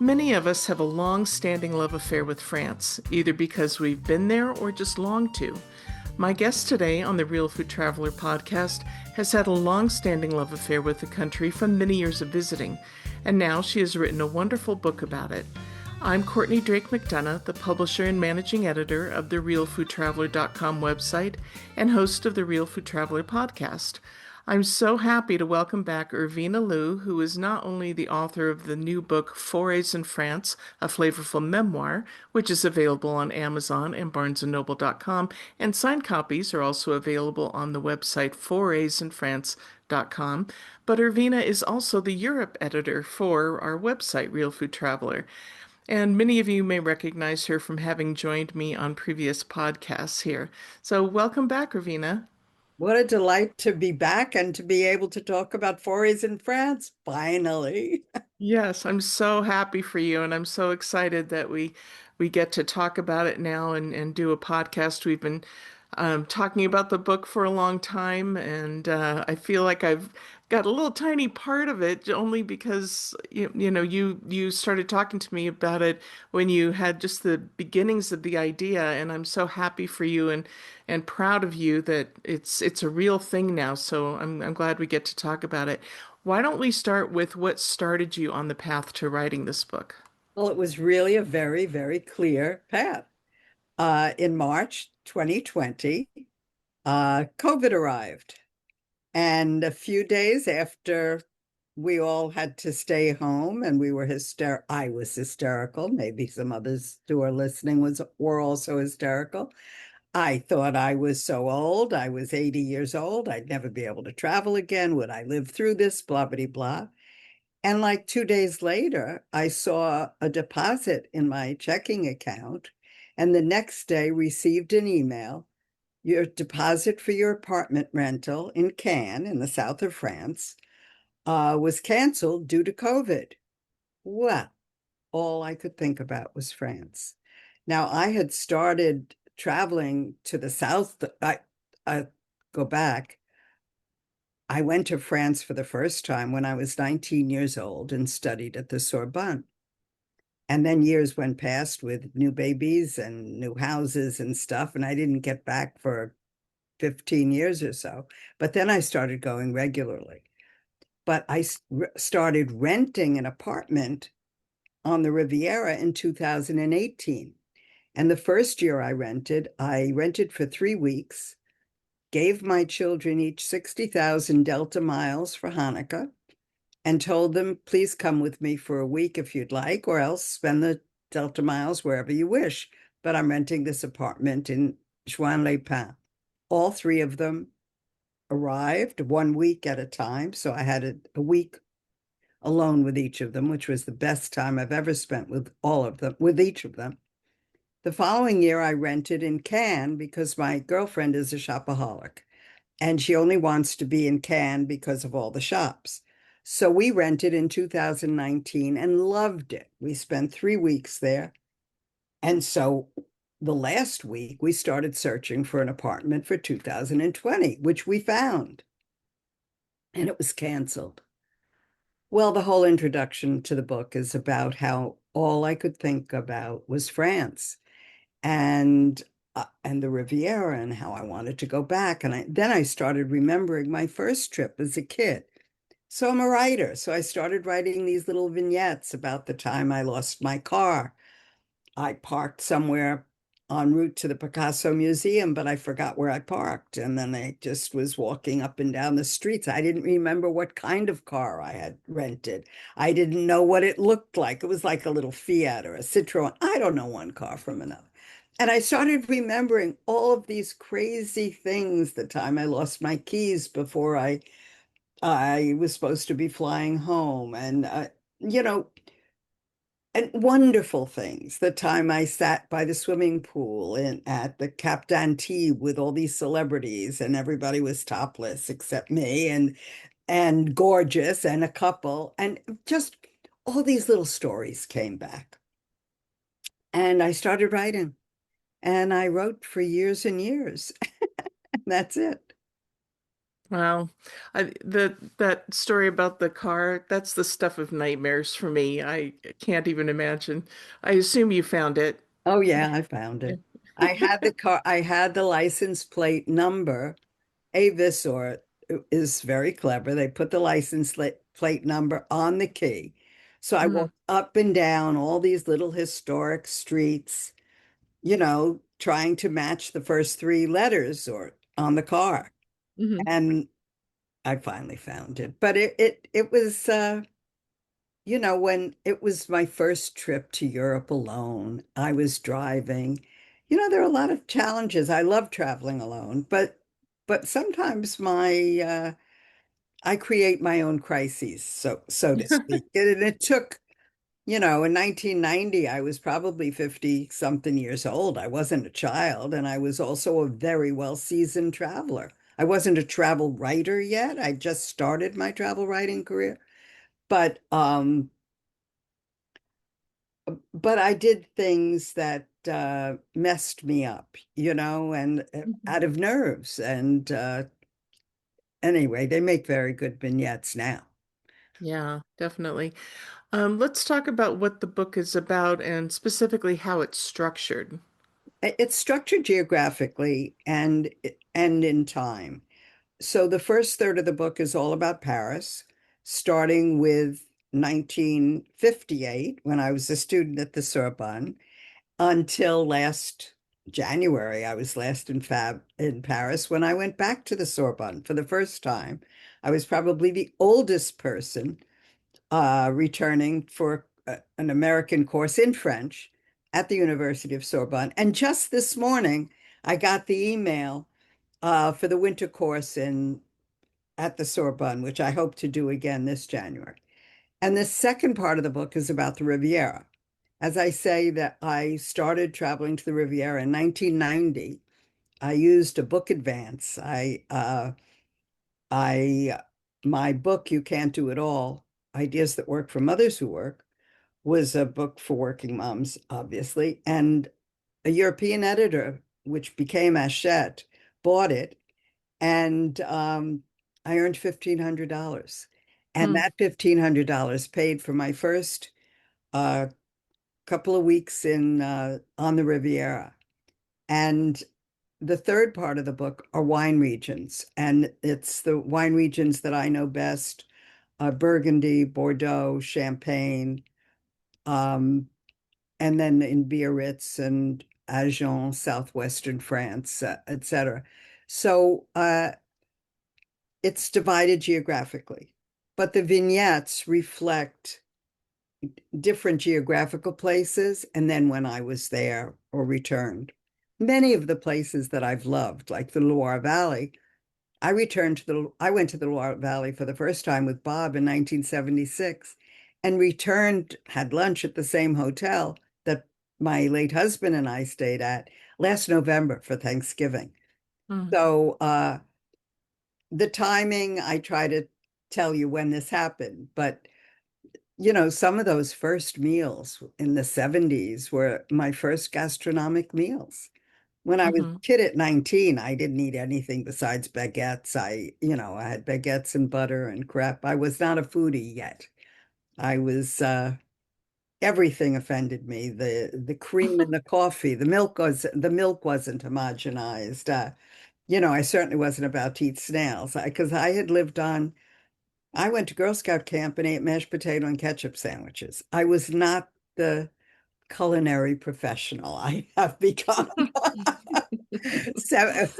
Many of us have a long-standing love affair with France, either because we've been there or just long to. My guest today on the Real Food Traveler podcast has had a long-standing love affair with the country from many years of visiting, and now she has written a wonderful book about it. I'm Courtney Drake McDonough, the publisher and managing editor of the RealFoodTraveler.com website and host of the Real Food Traveler podcast. I'm so happy to welcome back Irvina Lew, who is not only the author of the new book Forays in France, a Flavorful Memoir, which is available on Amazon and BarnesandNoble.com, and signed copies are also available on the website foraysinfrance.com, but Irvina is also the Europe editor for our website, Real Food Traveler. And many of you may recognize her from having joined me on previous podcasts here. So welcome back, Irvina. What a delight to be back and to be able to talk about forays in France, finally. Yes, I'm so happy for you, and I'm so excited that we get to talk about it now and do a podcast. We've been talking about the book for a long time, and I feel like I've got a little tiny part of it only because you started talking to me about it when you had just the beginnings of the idea, and I'm so happy for you and proud of you that it's a real thing now. So I'm glad we get to talk about it. Why don't we start with what started you on the path to writing this book? Well, it was really a very, very clear path. In March 2020, COVID arrived. And a few days after we all had to stay home and we were I was hysterical. Maybe some others who are listening were also hysterical. I thought I was so old. I was 80 years old. I'd never be able to travel again. Would I live through this? Blah, blah, blah. And like 2 days later, I saw a deposit in my checking account. And the next day received an email. Your deposit for your apartment rental in Cannes in the south of France was canceled due to COVID. Well, all I could think about was France. Now, I had started traveling to the south. I go back. I went to France for the first time when I was 19 years old and studied at the Sorbonne. And then years went past with new babies and new houses and stuff, and I didn't get back for 15 years or so. But then I started going regularly. But I started renting an apartment on the Riviera in 2018. And the first year I rented for 3 weeks, gave my children each 60,000 Delta miles for Hanukkah, and told them, please come with me for a week if you'd like, or else spend the Delta miles wherever you wish. But I'm renting this apartment in Juan-les-Pins. All three of them arrived 1 week at a time. So I had a week alone with each of them, which was the best time I've ever spent with all of them, with each of them. The following year, I rented in Cannes because my girlfriend is a shopaholic and she only wants to be in Cannes because of all the shops. So we rented in 2019 and loved it. We spent 3 weeks there. And so the last week, we started searching for an apartment for 2020, which we found, and it was canceled. Well, the whole introduction to the book is about how all I could think about was France and the Riviera and how I wanted to go back. And then I started remembering my first trip as a kid. So I'm a writer. So I started writing these little vignettes about the time I lost my car. I parked somewhere en route to the Picasso Museum, but I forgot where I parked. And then I just was walking up and down the streets. I didn't remember what kind of car I had rented. I didn't know what it looked like. It was like a little Fiat or a Citroen. I don't know one car from another. And I started remembering all of these crazy things, the time I lost my keys before I was supposed to be flying home, and you know, and wonderful things. The time I sat by the swimming pool at the Cap d'Antibes with all these celebrities, and everybody was topless except me, and gorgeous, and a couple, and just all these little stories came back. And I started writing, and I wrote for years and years. That's it. Wow. That story about the car, that's the stuff of nightmares for me. I can't even imagine. I assume you found it. Oh yeah, I found it. I had the car, I had the license plate number. Avisor is very clever. They put the plate number on the key. So I Hmm. walked up and down all these little historic streets, trying to match the first three letters or on the car. Hmm. And I finally found it. But it was when it was my first trip to Europe alone, I was driving. There are a lot of challenges. I love traveling alone, but sometimes my I create my own crises, so to speak. And it took, in 1990, I was probably 50 something years old. I wasn't a child, and I was also a very well seasoned traveler. I wasn't a travel writer yet. I just started my travel writing career, but I did things that messed me up, and out of nerves. And anyway, they make very good vignettes now. Yeah, definitely. Let's talk about what the book is about and specifically how it's structured. It's structured geographically and in time. So the first third of the book is all about Paris, starting with 1958 when I was a student at the Sorbonne until last January. I was last in Paris when I went back to the Sorbonne for the first time. I was probably the oldest person returning for an American course in French at the University of Sorbonne. And just this morning, I got the email for the winter course in at the Sorbonne, which I hope to do again this January. And the second part of the book is about the Riviera. As I say, that I started traveling to the Riviera in 1990. I used a book advance. I, my book, You Can't Do It All, Ideas That Work for Mothers Who Work, was a book for working moms, obviously. And a European editor, which became Hachette, bought it. And I earned $1,500. And Hmm. that $1,500 paid for my first uh, couple of weeks in on the Riviera. And the third part of the book are wine regions, and it's the wine regions that I know best: Burgundy, Bordeaux, Champagne, um, and then in Biarritz and Agen, southwestern France, etc. So it's divided geographically, but the vignettes reflect different geographical places, and then when I was there or returned. Many of the places that I've loved, like the Loire Valley, I went to the Loire Valley for the first time with Bob in 1976 and returned, had lunch at the same hotel that my late husband and I stayed at last November for Thanksgiving. Hmm. So the timing, I try to tell you when this happened, but some of those first meals in the 70s were my first gastronomic meals. When I was Hmm. a kid at 19, I didn't eat anything besides baguettes. I had baguettes and butter and crepe. I was not a foodie yet. I was everything offended me. The cream in the coffee, the milk wasn't homogenized. I certainly wasn't about to eat snails because I had lived on I went to Girl Scout camp and ate mashed potato and ketchup sandwiches. I was not the culinary professional I have become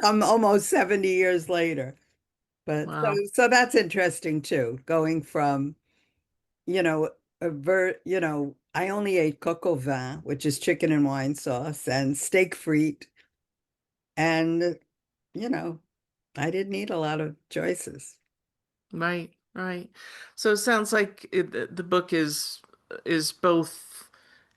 I'm almost 70 years later. But so Wow. so that's interesting too, going from, you know, I only ate coq au vin, which is chicken and wine sauce, and steak frite, and you know, I didn't eat a lot of choices. Right, right. So it sounds like the book is both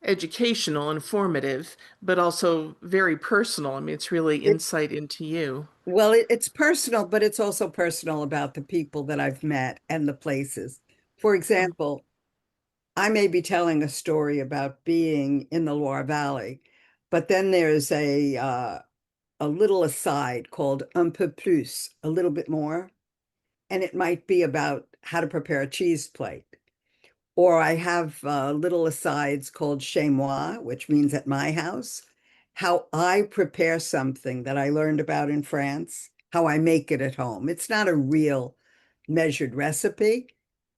educational, informative, but also very personal. I mean, it's really It insight into you. Well, it's personal, but it's also personal about the people that I've met and the places. For Mm. example, I may be telling a story about being in the Loire Valley, but then there's a little aside called un peu plus, a little bit more. and it might be about how to prepare a cheese plate. Or I have little asides called chez moi, which means at my house, how I prepare something that I learned about in France, how I make it at home. It's not a real measured recipe,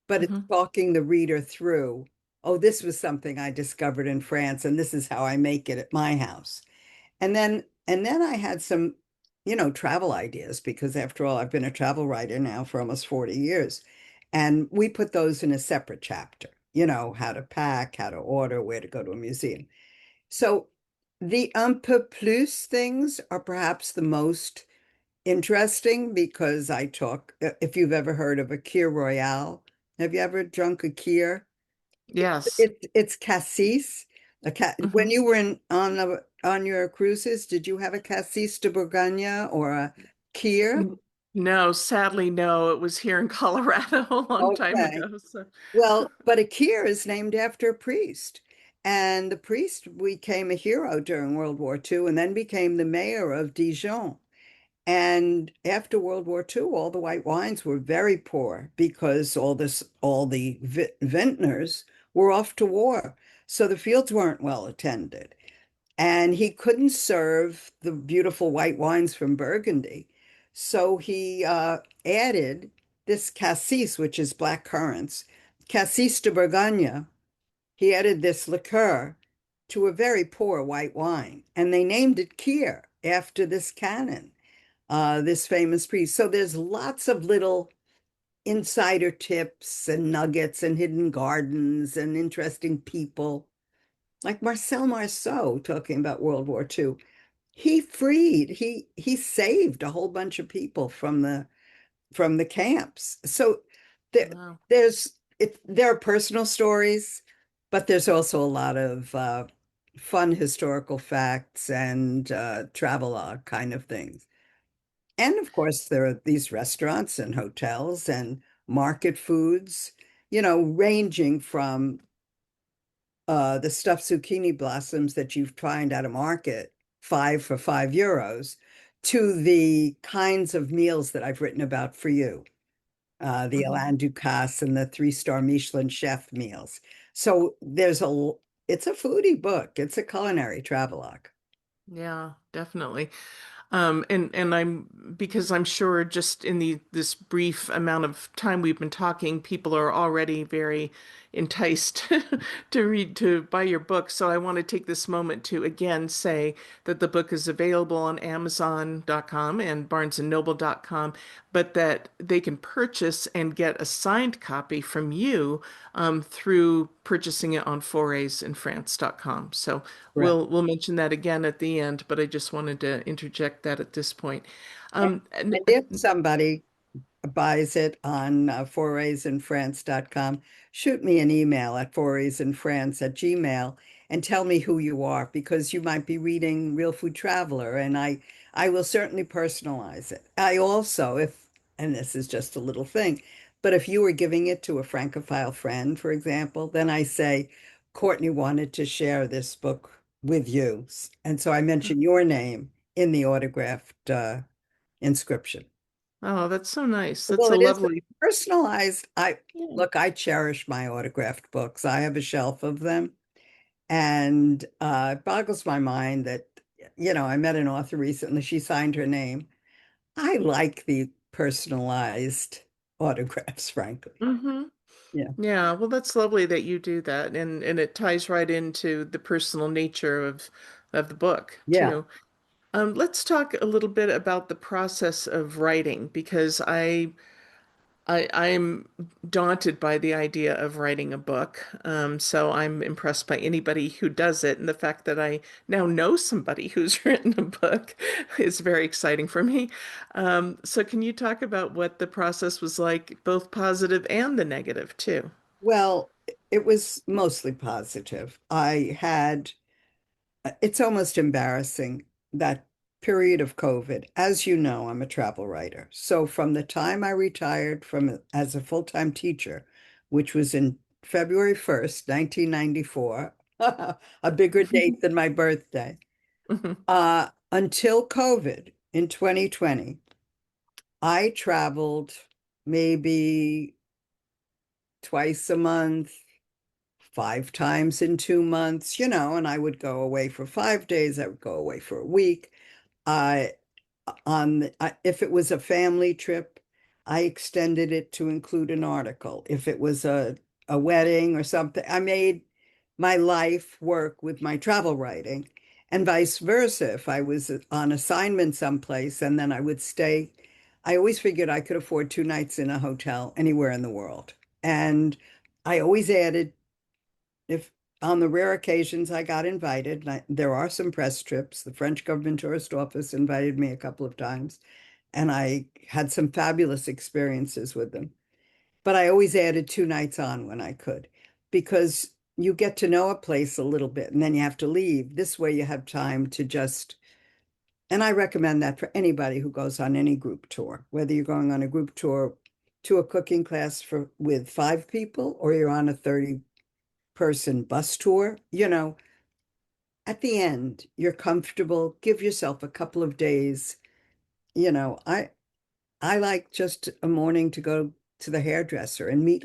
but it's Hmm. talking the reader through, oh, this was something I discovered in France, and this is how I make it at my house. And then I had some, travel ideas because after all, I've been a travel writer now for almost 40 years. And we put those in a separate chapter, how to pack, how to order, where to go to a museum. So the un peu plus things are perhaps the most interesting because I talk, if you've ever heard of a Kir Royale, have you ever drunk a Kir? Yes. It's cassis. When Hmm. you were on your cruises, did you have a cassis de Bourgogne or a Kir? No, sadly, no. It was here in Colorado a long time Okay. ago. So, Well, but a Kir is named after a priest. And the priest became a hero during World War II and then became the mayor of Dijon. And after World War II, all the white wines were very poor because all the vintners were off to war. So the fields weren't well attended. And he couldn't serve the beautiful white wines from Burgundy. So he added this cassis, which is black currants, cassis de Bourgogne. He added this liqueur to a very poor white wine, and they named it Kier after this canon, this famous priest. So there's lots of little insider tips and nuggets and hidden gardens and interesting people, like Marcel Marceau talking about World War II. He saved a whole bunch of people from the camps. So there, wow. there are personal stories, but there's also a lot of fun historical facts and travelogue kind of things. And of course, there are these restaurants and hotels and market foods, ranging from the stuffed zucchini blossoms that you find at a market, five for €5, to the kinds of meals that I've written about for you, the Hmm. Alain Ducasse and the three-star Michelin chef meals. So it's a foodie book. It's a culinary travelogue. Yeah, definitely. And I'm because I'm sure just in the this brief amount of time we've been talking, people are already very enticed to buy your book. So I want to take this moment to again say that the book is available on Amazon.com and BarnesandNoble.com, but that they can purchase and get a signed copy from you through purchasing it on ForaysInFrance.com. So Correct. we'll mention that again at the end, but I just wanted to interject that at this point. And, Um, and, and if somebody buys it on foraysinfrance.com, shoot me an email at foraysinfrance@gmail and tell me who you are because you might be reading Real Food Traveler and I will certainly personalize it. I also, if, and this is just a little thing, but if you were giving it to a Francophile friend, for example, then I say, Courtney wanted to share this book with you. And so I mention your name in the autographed inscription. oh, that's so nice. That's Well, a it is lovely. personalized. I Yeah. look, I cherish my autographed books. I have a shelf of them, and it boggles my mind that, I met an author recently. She signed her name. I like the personalized autographs, frankly. Hmm. Yeah. Yeah, well, that's lovely that you do that, and it ties right into the personal nature of the book Yeah. too. Let's talk a little bit about the process of writing because I'm daunted by the idea of writing a book. So I'm impressed by anybody who does it. And the fact that I now know somebody who's written a book is very exciting for me. So can you talk about what the process was like, both positive and the negative too? Well, it was mostly positive. It's almost embarrassing that period of COVID. As you know, I'm a travel writer. So from the time I retired from as a full-time teacher, which was in February 1st, 1994, a bigger date than my birthday, until COVID in 2020, I traveled maybe twice a month, 5 times in 2 months, and I would go away for 5 days. I would go away for a week. I if it was a family trip, I extended it to include an article. If it was a wedding or something, I made my life work with my travel writing, and vice versa. If I was on assignment someplace and then I would stay, I always figured I could afford 2 nights in a hotel anywhere in the world. And I always added, if on the rare occasions I got invited, and there are some press trips. The French government tourist office invited me a couple of times, and I had some fabulous experiences with them. But I always added 2 nights on when I could, because you get to know a place a little bit and then you have to leave. This way you have time to just, and I recommend that for anybody who goes on any group tour, whether you're going on a group tour to a cooking class for with 5 people or you're on a 30-person bus tour, at the end, you're comfortable, give yourself a couple of days. You know, I I like just a morning to go to the hairdresser and meet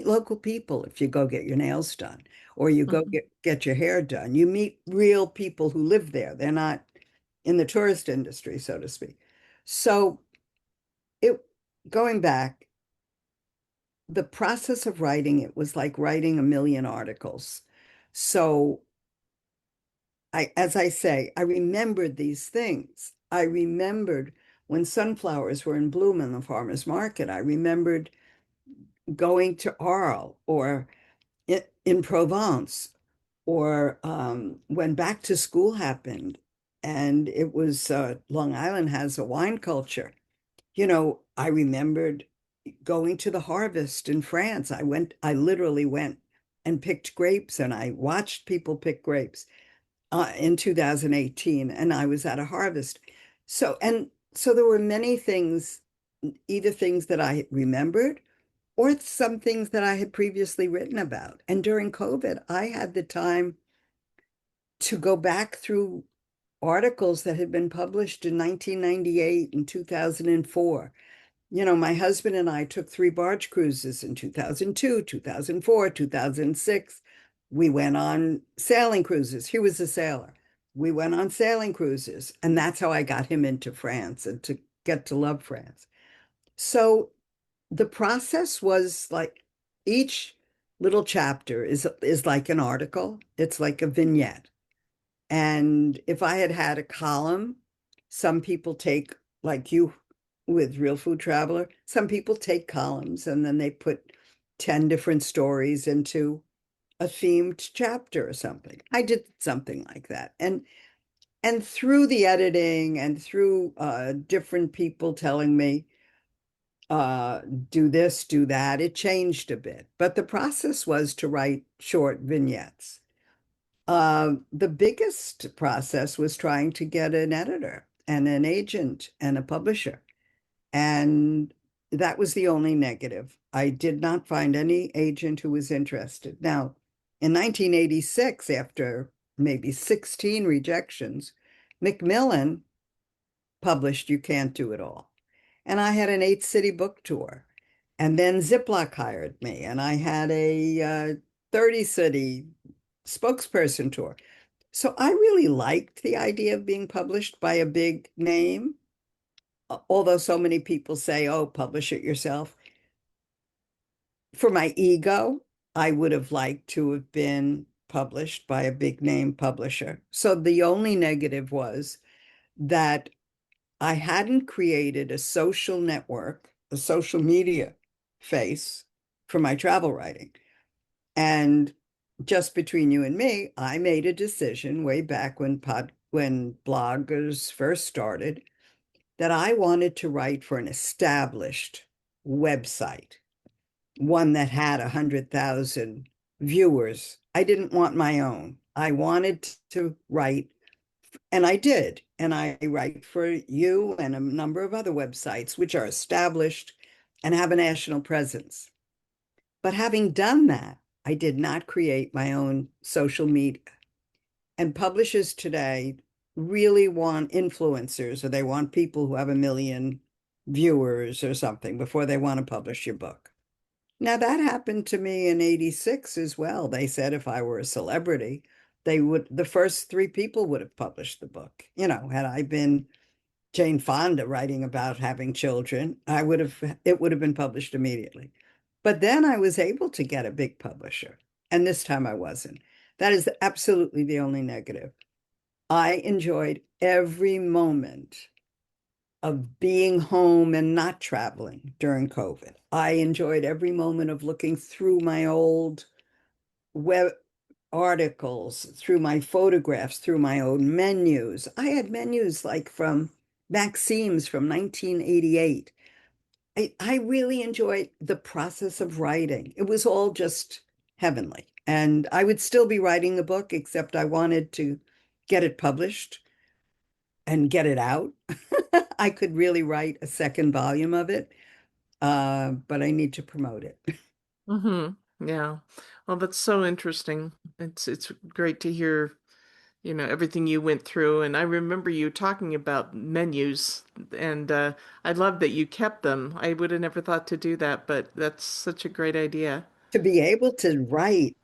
local people if you go get your nails done or you go Mhm. get your hair done. You meet real people who live there. They're not in the tourist industry, so to speak. So it going back, the process of writing it was like writing a million articles. So as I say, I remembered these things. I remembered when sunflowers were in bloom in the farmer's market. I remembered going to Arles or in Provence, or when back to school happened, and it was Long Island has a wine culture. I remembered going to the harvest in France. I literally went and picked grapes, and I watched people pick grapes in 2018, and I was at a harvest. So there were many things, either things that I remembered or some things that I had previously written about. And during COVID, I had the time to go back through articles that had been published in 1998 and 2004. My husband and I took 3 barge cruises in 2002, 2004, 2006. We went on sailing cruises. He was a sailor. We went on sailing cruises, and that's how I got him into France and to get to love France. So the process was like each little chapter is like an article. It's like a vignette. And if I had had a column, some people take, like you with Real Food Traveler, some people take columns and then they put 10 different stories into a themed chapter or something. I did something like that. And through the editing and through different people telling me, uh, do this, do that, it changed a bit. But the process was to write short vignettes. The biggest process was trying to get an editor and an agent and a publisher. And that was the only negative. I did not find any agent who was interested. Now, in 1986, after maybe 16 rejections, Macmillan published You Can't Do It All. And I had an 8-city book tour. And then Ziploc hired me, and I had a 30-city spokesperson tour. So I really liked the idea of being published by a big name, although so many people say, oh, publish it yourself. For my ego, I would have liked to have been published by a big name publisher. So the only negative was that I hadn't created a social network, a social media face for my travel writing. And just between you and me, I made a decision way back when bloggers first started that I wanted to write for an established website, one that had 100,000 viewers. I didn't want my own. I wanted to write, and I did. And I write for you and a number of other websites which are established and have a national presence. But having done that, I did not create my own social media. And publishers today really want influencers, or they want people who have 1 million viewers or something before they want to publish your book. Now, that happened to me in 86 as well. They said if I were a celebrity, the first three people would have published the book. Had I been Jane Fonda writing about having children, it would have been published immediately. But then I was able to get a big publisher, and this time I wasn't. That is absolutely the only negative. I enjoyed every moment of being home and not traveling during COVID. I enjoyed every moment of looking through my old web articles, through my photographs, through my own menus. I had menus like from Maxime's from 1988. I really enjoyed the process of writing. It was all just heavenly. And I would still be writing the book, except I wanted to get it published and get it out. I could really write a second volume of it, but I need to promote it. Yeah. Well, that's so interesting. It's great to hear, everything you went through. And I remember you talking about menus, and I love that you kept them. I would have never thought to do that, but that's such a great idea. To be able to write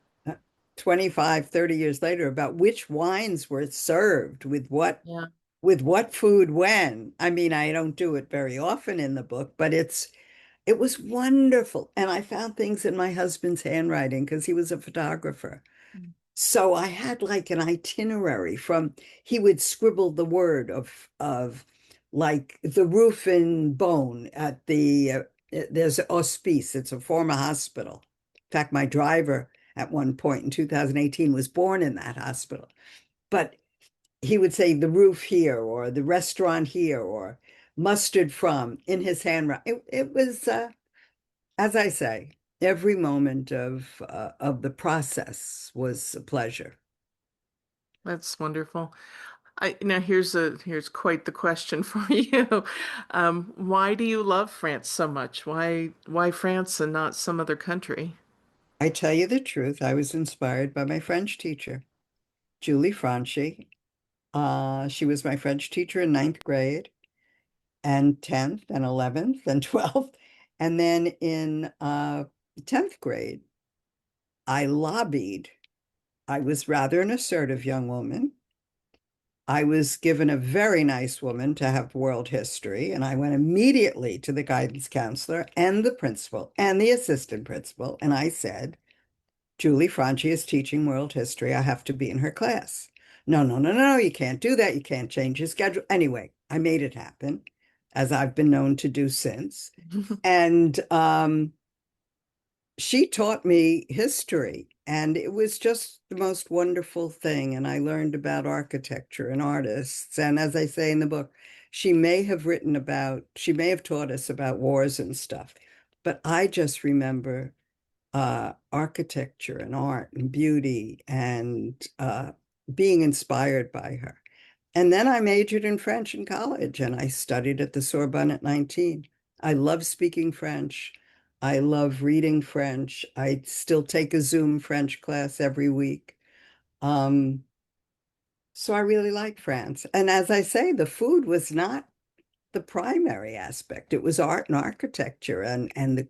25, 30 years later about which wines were served Yeah. with what food when. I mean, I don't do it very often in the book, but it was wonderful. And I found things in my husband's handwriting because he was a photographer. So I had like an itinerary from he would scribble the word of like the roof and bone at there's Hospice, it's a former hospital. In fact, my driver at one point in 2018 was born in that hospital. But he would say the roof here or the restaurant here or mustard from in his handwriting. It was as I say, every moment of the process was a pleasure. That's wonderful. Now here's quite the question for you. Why do you love France so much? Why France and not some other country? I tell you the truth, I was inspired by my French teacher, Julie Franchi. She was my French teacher in ninth grade and 10th and 11th and 12th. And then in 10th grade, I lobbied. I was rather an assertive young woman. I was given a very nice woman to have world history, and I went immediately to the guidance counselor and the principal and the assistant principal, and I said, Julie Franchi is teaching world history. I have to be in her class. No, no, no, no, you can't do that. You can't change your schedule. Anyway, I made it happen, as I've been known to do since. And she taught me history, and it was just the most wonderful thing. And I learned about architecture and artists. And as I say in the book, she may have taught us about wars and stuff, but I just remember architecture and art and beauty and being inspired by her. And then I majored in French in college and I studied at the Sorbonne at 19. I love speaking French. I love reading French. I still take a Zoom French class every week. Um, so I really like France. And as I say, the food was not the primary aspect. It was art and architecture and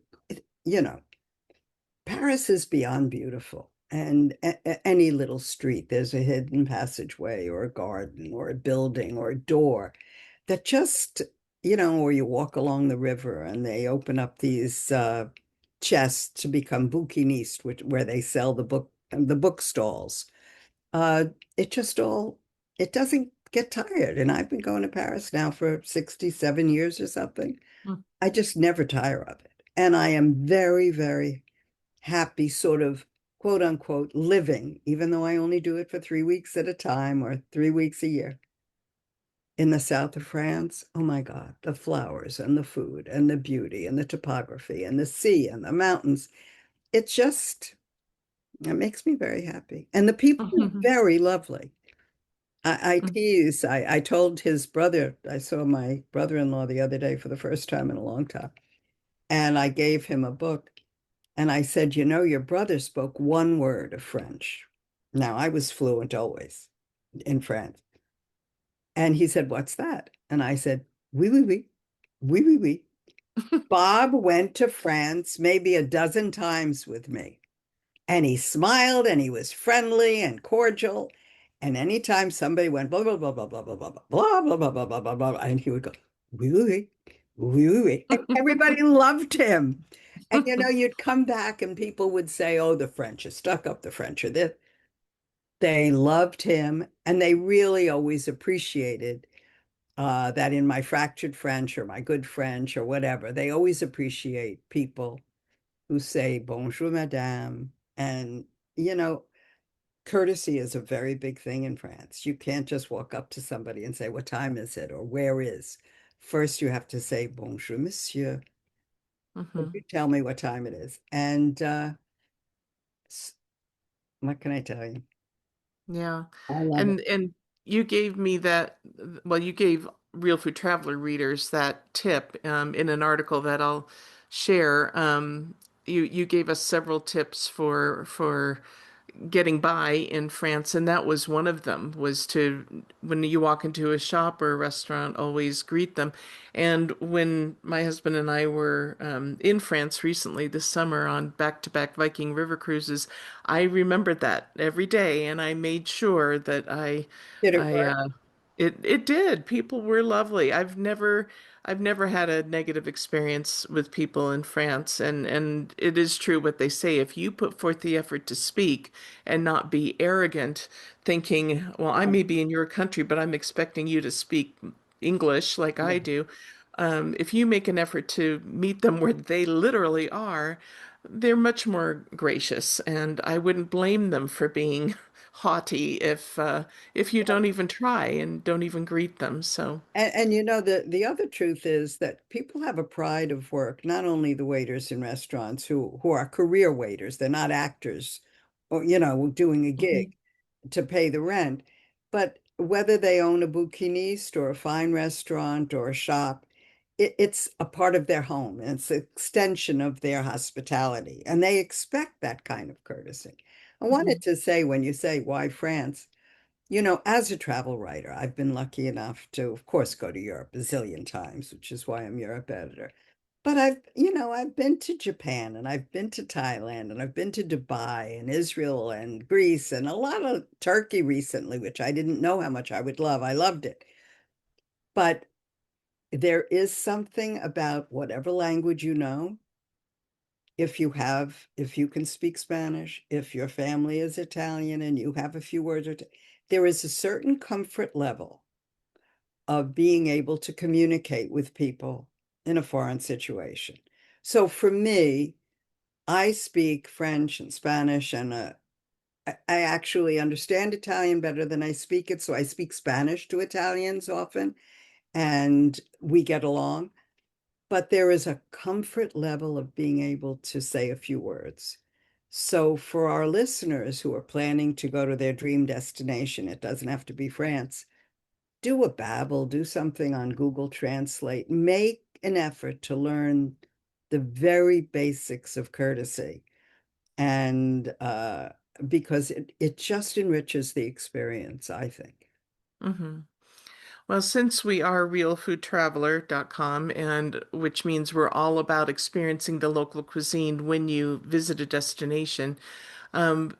you know, Paris is beyond beautiful. And any little street, there's a hidden passageway or a garden or a building or a door that just, or you walk along the river and they open up these chests to become bouquinistes, where they sell the book stalls. Uh, it just all, it doesn't get tired. And I've been going to Paris now for 67 years or something. I just never tire of it. And I am very, very happy sort of quote unquote living, even though I only do it for 3 weeks at a time or 3 weeks a year in the south of France. Oh my God, the flowers and the food and the beauty and the topography and the sea and the mountains. It's just, it makes me very happy. And the people are very lovely. I tease, I told his brother, I saw my brother-in-law the other day for the first time in a long time, and I gave him a book. And I said, your brother spoke one word of French. Now, I was fluent always in France. And he said, what's that? And I said, oui, oui, oui, Oui, oui, oui. Bob went to France maybe a dozen times with me. And he smiled and he was friendly and cordial. And anytime somebody went blah blah blah blah blah blah blah blah blah blah blah blah blah blah, and he would go, oui, oui, oui, oui, oui. And everybody loved him. And you'd come back and people would say, oh, the French are stuck up, the French are this. They loved him and they really always appreciated that in my fractured French or my good French or whatever, they always appreciate people who say bonjour, madame. And, you know, courtesy is a very big thing in France. You can't just walk up to somebody and say, what time is it? Or where is? First, you have to say, bonjour, monsieur. Would Hmm. you tell me what time it is? And what can I tell you? Yeah. I love it. And you gave me that, well, you gave Real Food Traveler readers that tip in an article that I'll share. You gave us several tips for getting by in France, and that was one of them, was to, when you walk into a shop or a restaurant, always greet them. And when my husband and I were in France recently this summer on back-to-back Viking River cruises, I remembered that every day, and I made sure that Did it I work? it did. People were lovely. I've never had a negative experience with people in France, and it is true what they say. If you put forth the effort to speak and not be arrogant, thinking, well, I may be in your country, but I'm expecting you to speak English like Yeah. I do. If you make an effort to meet them where they literally are, they're much more gracious, and I wouldn't blame them for being haughty if you don't even try and don't even greet them. So, And the other truth is that people have a pride of work, not only the waiters in restaurants who are career waiters, they're not actors or doing a mhm, gig to pay the rent. But whether they own a bouquiniste or a fine restaurant or a shop, it's a part of their home and it's an extension of their hospitality. And they expect that kind of courtesy. I wanted mhm, to say, when you say, why France? As a travel writer, I've been lucky enough to, of course, go to Europe a zillion times, which is why I'm Europe editor. But I've been to Japan and I've been to Thailand and I've been to Dubai and Israel and Greece and a lot of Turkey recently, which I didn't know how much I would love. I loved it. But there is something about whatever language you know, if you can speak Spanish, if your family is Italian and you have a few words, there is a certain comfort level of being able to communicate with people in a foreign situation. So for me, I speak French and Spanish, and I actually understand Italian better than I speak it. So I speak Spanish to Italians often, and we get along. But there is a comfort level of being able to say a few words. So for our listeners who are planning to go to their dream destination, it doesn't have to be France. Do a Babbel, do something on Google Translate. Make an effort to learn the very basics of courtesy. And because it just enriches the experience, I think. mhm. Well, since we are realfoodtraveler.com, and which means we're all about experiencing the local cuisine when you visit a destination, um,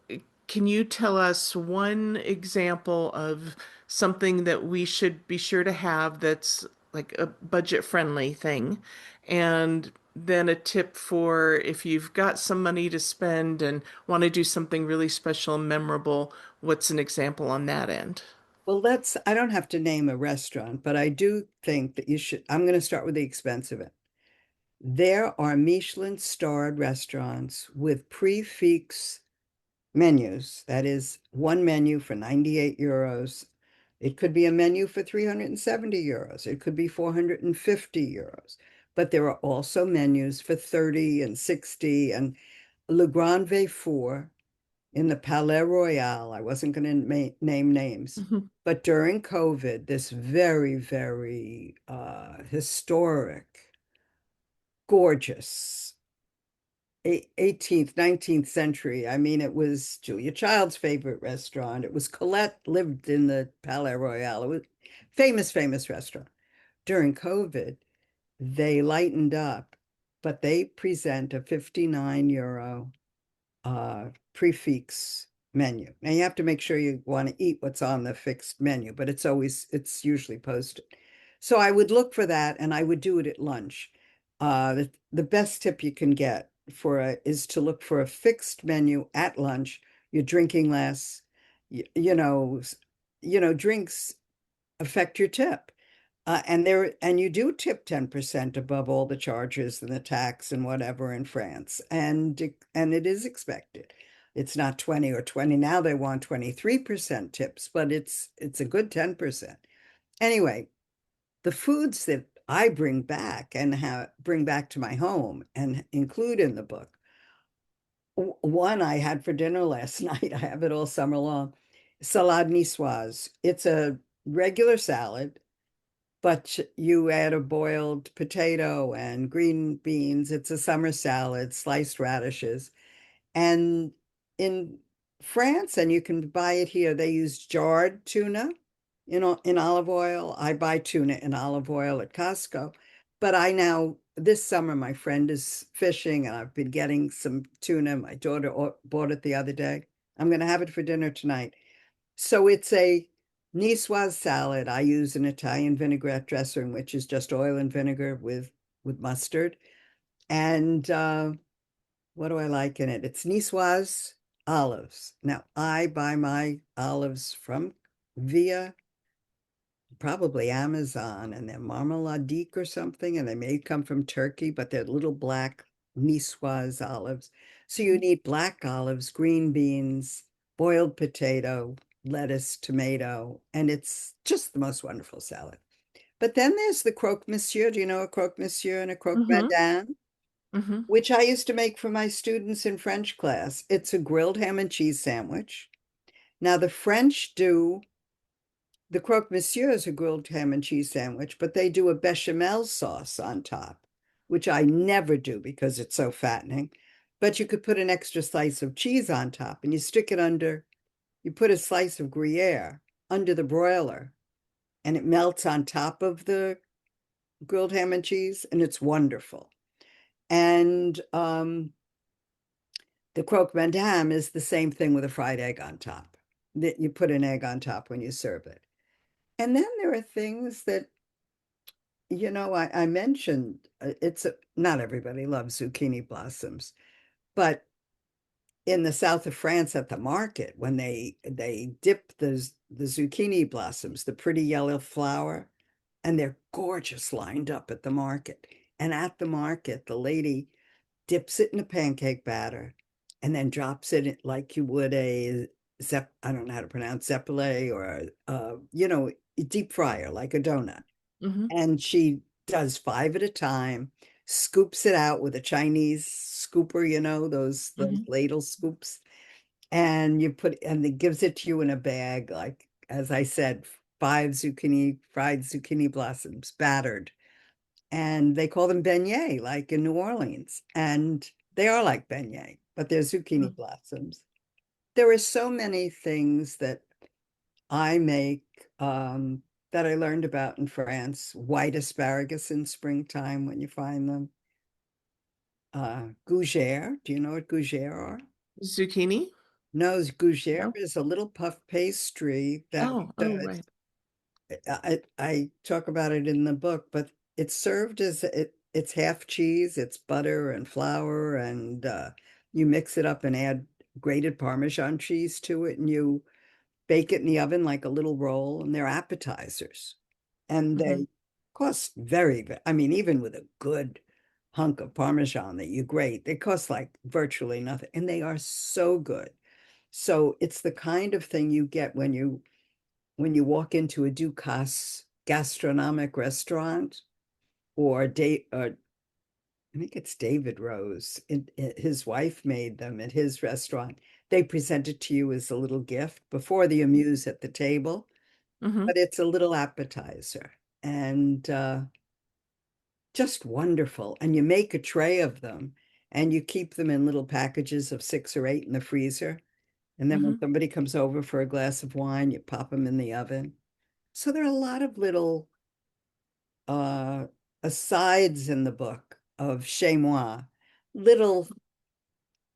can you tell us one example of something that we should be sure to have that's like a budget-friendly thing? And then a tip for if you've got some money to spend and want to do something really special and memorable, what's an example on that end? Well, I don't have to name a restaurant, but I do think that you should. I'm going to start with the expense of it. There are Michelin starred restaurants with prix fixe menus. That is one menu for 98 euros. It could be a menu for 370 euros. It could be 450 euros. But there are also menus for 30 and 60 and Le Grand Vefour in the Palais Royal. I wasn't going to name names. But during COVID, this very, very historic, gorgeous 18th, 19th century. I mean, it was Julia Child's favorite restaurant. It was Colette lived in the Palais Royal. It was famous, famous restaurant. During COVID, they lightened up, but they present a 59 € prefix menu. Now you have to make sure you want to eat what's on the fixed menu, but it's usually posted. So I would look for that and I would do it at lunch. The best tip you can get is to look for a fixed menu at lunch. You're drinking less, drinks affect your tip. And you do tip 10% above all the charges and the tax and whatever in France. And it is expected. It's not 20 or 20. Now they want 23% tips, but it's a good 10%. Anyway, the foods that I bring back and bring back to my home and include in the book. One I had for dinner last night. I have it all summer long. Salade niçoise. It's a regular salad, but you add a boiled potato and green beans. It's a summer salad, sliced radishes. And in France, and you can buy it here, they use jarred tuna, in olive oil. I buy tuna in olive oil at Costco. But this summer, my friend is fishing and I've been getting some tuna. My daughter bought it the other day. I'm going to have it for dinner tonight. So it's a niçoise salad. I use an Italian vinaigrette dressing, which is just oil and vinegar with mustard. And what do I like in it? It's niçoise olives. Now, I buy my olives from via probably Amazon, and they're marmaladique or something, and they may come from Turkey, but they're little black niçoise olives. So you need black olives, green beans, boiled potato, lettuce, tomato, and it's just the most wonderful salad. But then there's the croque monsieur. Do you know a croque monsieur and a croque Mm-hmm. madame? Mm-hmm. Which I used to make for my students in French class. It's a grilled ham and cheese sandwich. Now, the French do the croque monsieur is a grilled ham and cheese sandwich, but they do a bechamel sauce on top, which I never do because it's so fattening. But you could put an extra slice of cheese on top and you put a slice of Gruyere under the broiler and it melts on top of the grilled ham and cheese, and it's wonderful. And the croque madame is the same thing with a fried egg on top. That you put an egg on top when you serve it. And then there are things that, I mentioned not everybody loves zucchini blossoms, but in the south of France at the market, when they dip the zucchini blossoms, the pretty yellow flower, and they're gorgeous lined up at the market. And at the market, the lady dips it in a pancake batter and then drops it like you would I don't know how to pronounce zeppole or a deep fryer like a donut. Mm-hmm. And she does five at a time, scoops it out with a Chinese scooper, those Mm-hmm. ladle scoops, and it gives it to you in a bag, like as I said, fried zucchini blossoms, battered. And they call them beignets, like in New Orleans. And they are like beignet, but they're zucchini blossoms. There are so many things that I make that I learned about in France. White asparagus in springtime when you find them. Gougere. Do you know what gougere are? Zucchini? No, gougere No. is a little puff pastry that Oh, oh, does. right. I talk about it in the book, but it's served it's half cheese, it's butter and flour, and you mix it up and add grated Parmesan cheese to it, and you bake it in the oven like a little roll, and they're appetizers. And Mm-hmm. they cost I mean, even with a good hunk of Parmesan that you grate, they cost like virtually nothing, and they are so good. So it's the kind of thing you get when you walk into a Ducasse gastronomic restaurant or I think it's David Rose. His wife made them at his restaurant. They present it to you as a little gift before the amuse at the table, Mm-hmm. but it's a little appetizer and just wonderful. And you make a tray of them and you keep them in little packages of 6 or 8 in the freezer. And then when Mm-hmm. somebody comes over for a glass of wine, you pop them in the oven. So there are a lot of little uh, asides in the book of chez moi, little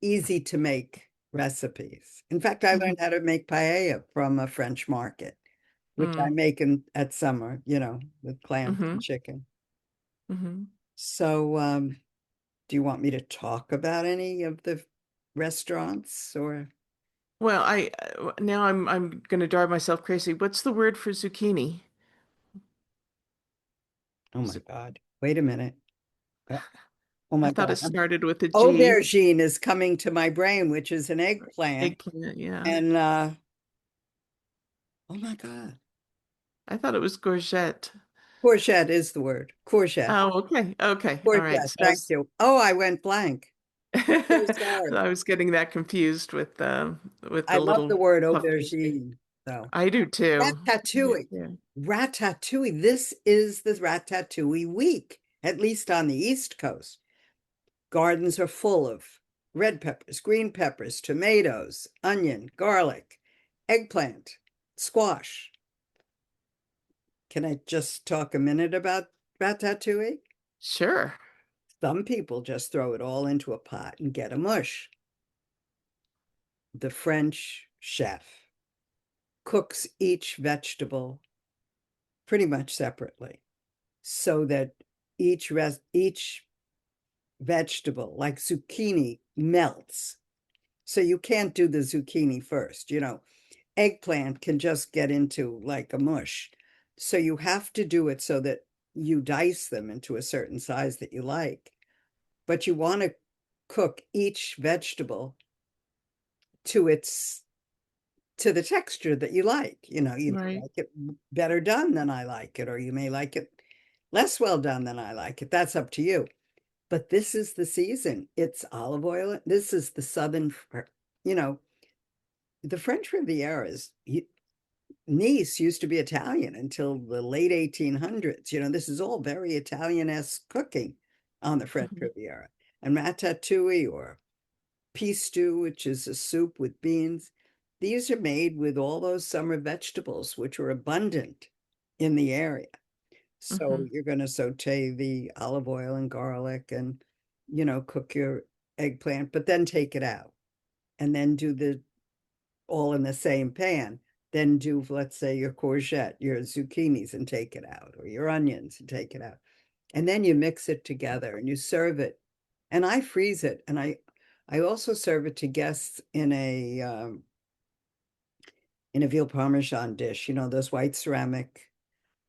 easy to make recipes. In fact, I Mm-hmm. learned how to make paella from a French market, which I make at summer, with clams Mm-hmm. and chicken. Mm-hmm. So, do you want me to talk about any of the restaurants or, Well, I now I'm going to drive myself crazy. What's the word for zucchini? oh my Z- God, wait a minute. Uh, Oh I my thought God. it started with a G. Aubergine is coming to my brain, which is an eggplant. Eggplant, yeah. And oh my God. I thought it was courgette. Courgette is the word. Courgette. Oh, okay. Okay. All right. Courgette. So Thank you. Oh, I went blank. So sorry. I was getting that confused with I the love the little word puff pastry. aubergine, though. I do too. I do Ratatouille. too. Ratatouille. This is the Ratatouille week, at least on the East Coast. Gardens are full of red peppers, green peppers, tomatoes, onion, garlic, eggplant, squash. Can I just talk a minute about ratatouille? Sure. Some people just throw it all into a pot and get a mush. The French chef cooks each vegetable pretty much separately so that each vegetable, like zucchini, melts. So you can't do the zucchini first. Eggplant can just get into like a mush. So you have to do it so that you dice them into a certain size that you like. But you want to cook each vegetable to its to the texture that you like. You may Right. like it better done than I like it, or you may like it less well done than I like it. That's up to you. But this is the season. It's olive oil. This is the southern, you know, the French Riviera is Nice used to be Italian until the late 1800s. This is all very Italian-esque cooking on the French Mhm. Riviera. And ratatouille or pea stew, which is a soup with beans, these are made with all those summer vegetables, which are abundant in the area. So Mhm. you're going to saute the olive oil and garlic and, cook your eggplant, but then take it out and then do the all in the same pan. Then do, let's say, your courgette, your zucchinis and take it out, or your onions and take it out. And then you mix it together and you serve it. And I freeze it. And I also serve it to guests in a veal parmesan dish, those white ceramic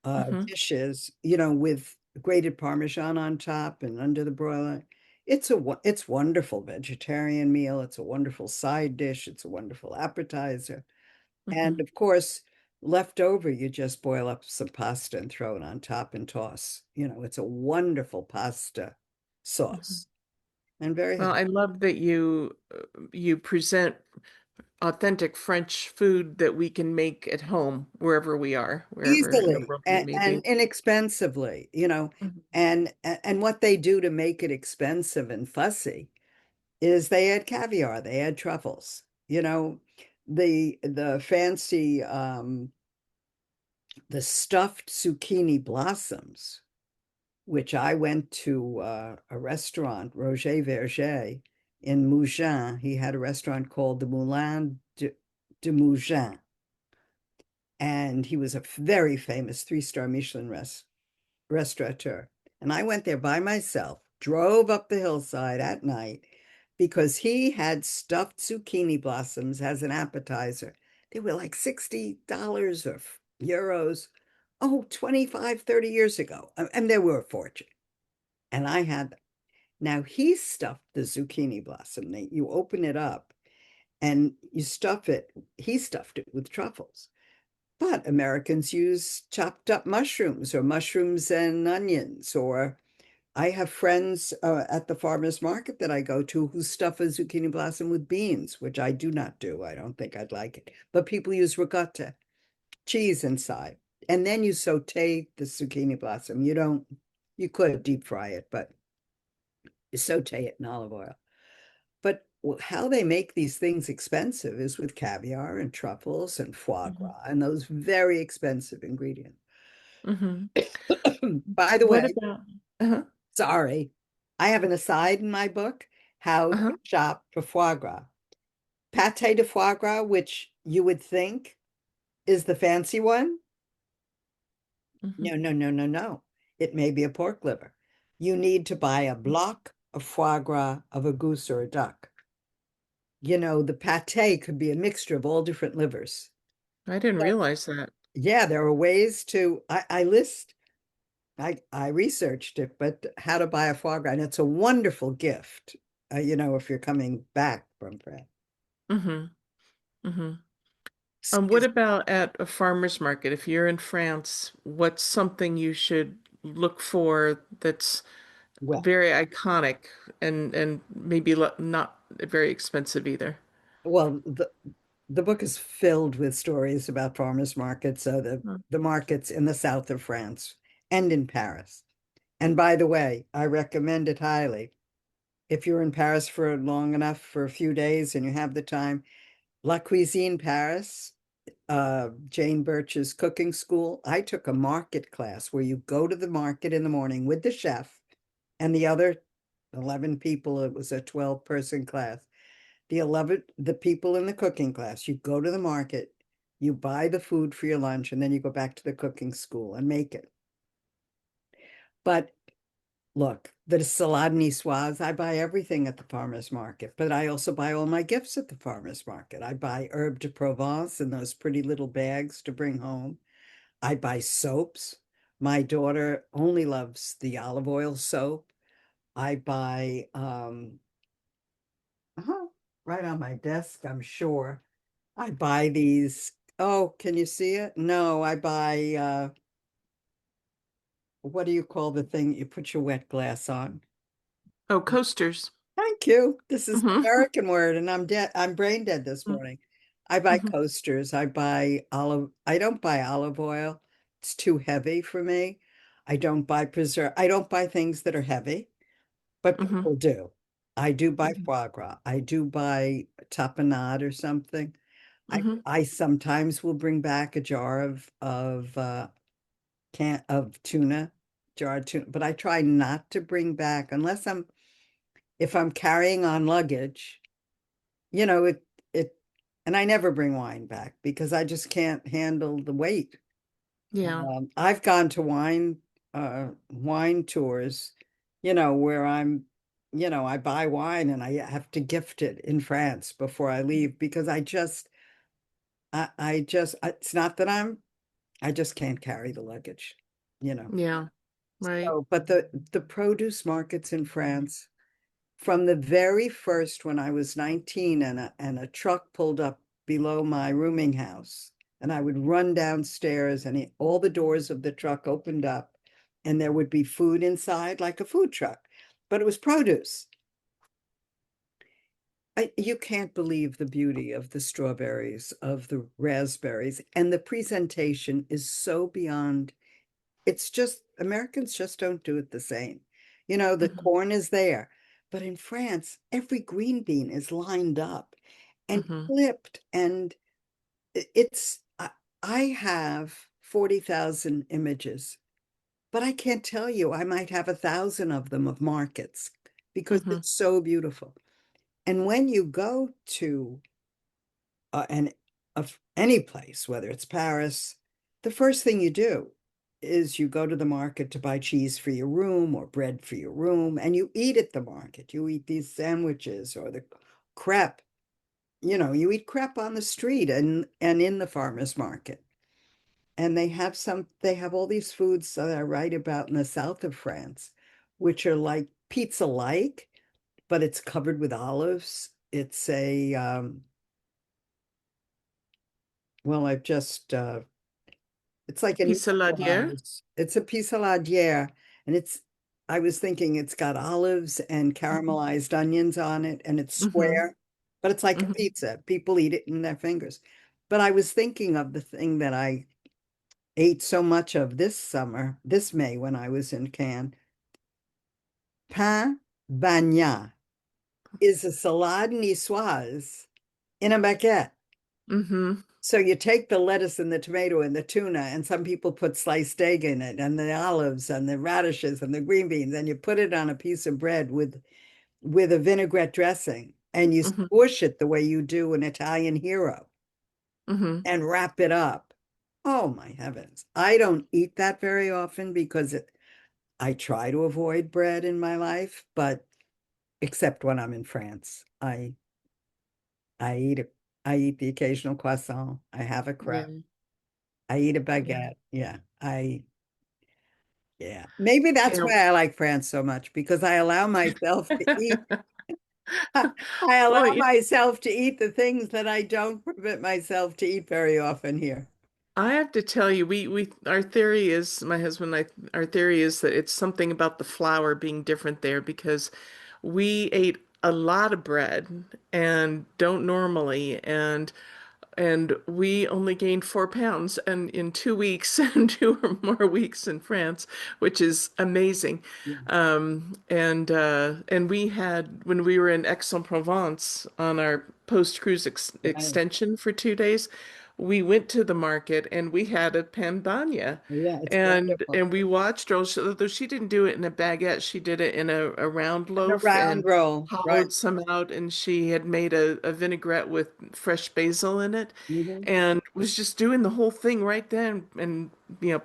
Mhm. dishes, with grated parmesan on top and under the broiler. It's wonderful vegetarian meal. It's a wonderful side dish. It's a wonderful appetizer. And Mhm. of course, left over, you just boil up some pasta and throw it on top and toss. It's a wonderful pasta Mhm. sauce and very Well, healthy. I love that you present authentic French food that we can make at home wherever we are, wherever in the Easily world we and, may and be. inexpensively, Mhm. and what they do to make it expensive and fussy is they add caviar, they add truffles, the fancy the stuffed zucchini blossoms, which I went to a restaurant, Roger Verger in Mougins. He had a restaurant called the de Mougins, and he was a very famous three-star Michelin restaurateur. And I went there by myself, drove up the hillside at night because he had stuffed zucchini blossoms as an appetizer. They were like $60 or euros. Oh, 25, 30 years ago. And they were a fortune. And I had them. Now he stuffed the zucchini blossom. You open it up and you stuff it. He stuffed it with truffles. But Americans use chopped up mushrooms or mushrooms and onions. Or I have friends at the farmer's market that I go to who stuff a zucchini blossom with beans, which I do not do. I don't think I'd like it. But people use ricotta, cheese inside. And then you saute the zucchini blossom. You could deep fry it, but you saute it in olive oil. But how they make these things expensive is with caviar and truffles and foie Mhm. gras and those very expensive ingredients. Mhm. By the What way, about? Uh-huh. Sorry. I have an aside in my book, How to Uh-huh. Shop for Foie Gras. Pâté de foie gras, which you would think is the fancy one. Hmm. No, no, no, no, no. It may be a pork liver. You need to buy a block of foie gras of a goose or a duck. The pâté could be a mixture of all different livers. I didn't So, realize that. yeah, there are ways to, I list, I researched it, but how to buy a foie gras, and it's a wonderful gift, if you're coming back from France. Hmm. Hmm. What Excuse about at a farmer's market? If you're in France, what's something you should look for that's Well, very iconic and maybe not very expensive either? well, the book is filled with stories about farmers markets, so the markets in the south of France and in Paris. And by the way, I recommend it highly. If you're in Paris for long enough, for a few days, and you have the time, La Cuisine Paris, Jane Birch's cooking school. I took a market class where you go to the market in the morning with the chef and the other 11 people. It was a 12-person class. The people in the cooking class, you go to the market, you buy the food for your lunch, and then you go back to the cooking school and make it. But look, the salade niçoise, I buy everything at the farmer's market, but I also buy all my gifts at the farmer's market. I buy herb de Provence in those pretty little bags to bring home. I buy soaps. My daughter only loves the olive oil soap. I buy, uh-huh, right on my desk, I'm sure. I buy these. Oh, can you see it? No, I buy, what do you call the thing you put your wet glass on? Oh, coasters. Thank you. This is the Hmm. American word, and I'm dead. I'm brain dead this morning. I buy Hmm. coasters. I don't buy olive oil. It's too heavy for me. I don't buy things that are heavy, but Hmm. people do. I do buy foie gras. I do buy tapenade or something. I Hmm. I sometimes will bring back a jar of tuna, jarred tuna, but I try not to bring back unless if I'm carrying on luggage, you know, it, and I never bring wine back because I just can't handle the weight. Yeah. I've gone to wine tours, where I buy wine and I have to gift it in France before I leave because it's not that I just can't carry the luggage, you know. Yeah. Right. So, but the produce markets in France, from the very first when I was 19 and a truck pulled up below my rooming house, and I would run downstairs and all the doors of the truck opened up and there would be food inside like a food truck, but it was produce. You can't believe the beauty of the strawberries, of the raspberries, and the presentation is so beyond. It's just Americans just don't do it the same. The Hmm. corn is there, but in France, every green bean is lined up and Hmm. clipped, and it's I have 40,000 images, but I can't tell you. I might have 1,000 of them of markets because Hmm. it's so beautiful. And when you go to and of any place, whether it's Paris, the first thing you do is you go to the market to buy cheese for your room or bread for your room, and you eat at the market. You eat these sandwiches or the crepe. You eat crepe on the street and in the farmer's market. And they have all these foods that I write about in the south of France, which are like pizza-like, but it's covered with olives. Well, it's like an Pissaladière. It's a piece saladière, and I was thinking it's got olives and caramelized onions on it, and it's Hmm. square, but it's like a Hmm. pizza. People eat it in their fingers. But I was thinking of the thing that I ate so much of this May when I was in Cannes. Pain bagnat is a salade niçoise in a baguette. Hmm. So you take the lettuce and the tomato and the tuna, and some people put sliced egg in it, and the olives and the radishes and the green beans, and you put it on a piece of bread with a vinaigrette dressing, and you Hmm. squish it the way you do an Italian hero Hmm. and wrap it up. Oh my heavens. I don't eat that very often because I try to avoid bread in my life, but except when I'm in France. I eat it. I eat the occasional croissant. I have a crepe. Yeah. I eat a Yeah. baguette. Yeah. Maybe You that's know, why I like France so much because I allow myself to eat. I allow well, myself to eat the things that I don't permit myself to eat very often here. I have to tell you, our theory is, my husband and I, our theory is that it's something about the flour being different there because we ate a lot of bread and don't normally, and we only gained 4 pounds and in 2 weeks and 2 or more weeks in France, which is amazing. Yeah. And we had when we were in Aix-en-Provence on our post-cruise Right. extension for 2 days, we went to the market and we had a pandanya. Yeah, it's And wonderful. we watched her, although she didn't do it in a baguette, she did it in a round And a loaf round and roll, right? hollowed some out, and she had made a vinaigrette with fresh basil in it Hmm. and was just doing the whole thing right then and